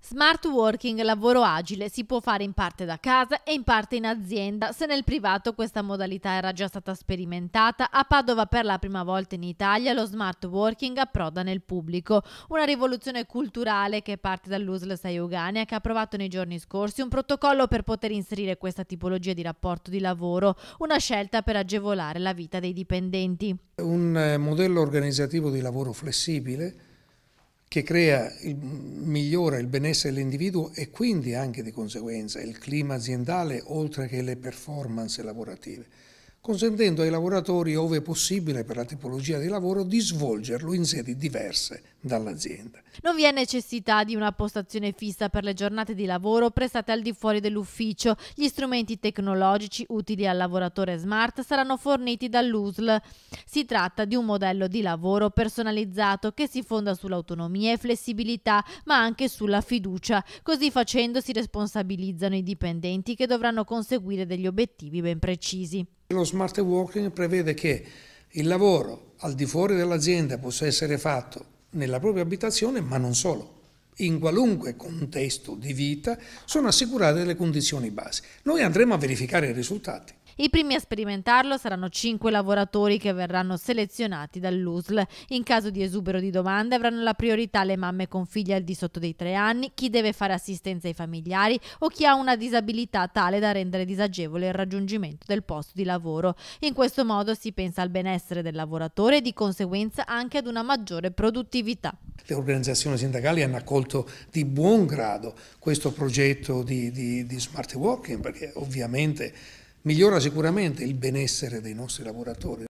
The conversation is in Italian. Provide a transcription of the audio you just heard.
Smart working, lavoro agile, si può fare in parte da casa e in parte in azienda. Se nel privato questa modalità era già stata sperimentata, a Padova per la prima volta in Italia lo smart working approda nel pubblico. Una rivoluzione culturale che parte dall'USL Sa Eugania, che ha approvato nei giorni scorsi un protocollo per poter inserire questa tipologia di rapporto di lavoro, una scelta per agevolare la vita dei dipendenti. Un modello organizzativo di lavoro flessibile che migliora il benessere dell'individuo e quindi anche di conseguenza il clima aziendale oltre che le performance lavorative, consentendo ai lavoratori, ove possibile per la tipologia di lavoro, di svolgerlo in sedi diverse dall'azienda. Non vi è necessità di una postazione fissa per le giornate di lavoro prestate al di fuori dell'ufficio. Gli strumenti tecnologici utili al lavoratore smart saranno forniti dall'USL. Si tratta di un modello di lavoro personalizzato che si fonda sull'autonomia e flessibilità, ma anche sulla fiducia. Così facendo si responsabilizzano i dipendenti che dovranno conseguire degli obiettivi ben precisi. Lo smart working prevede che il lavoro al di fuori dell'azienda possa essere fatto nella propria abitazione, ma non solo. In qualunque contesto di vita sono assicurate delle condizioni base. Noi andremo a verificare i risultati. I primi a sperimentarlo saranno 5 lavoratori che verranno selezionati dall'USL. In caso di esubero di domande avranno la priorità le mamme con figli al di sotto dei 3 anni, chi deve fare assistenza ai familiari o chi ha una disabilità tale da rendere disagevole il raggiungimento del posto di lavoro. In questo modo si pensa al benessere del lavoratore e di conseguenza anche ad una maggiore produttività. Le organizzazioni sindacali hanno accolto di buon grado questo progetto di smart working perché ovviamente migliora sicuramente il benessere dei nostri lavoratori.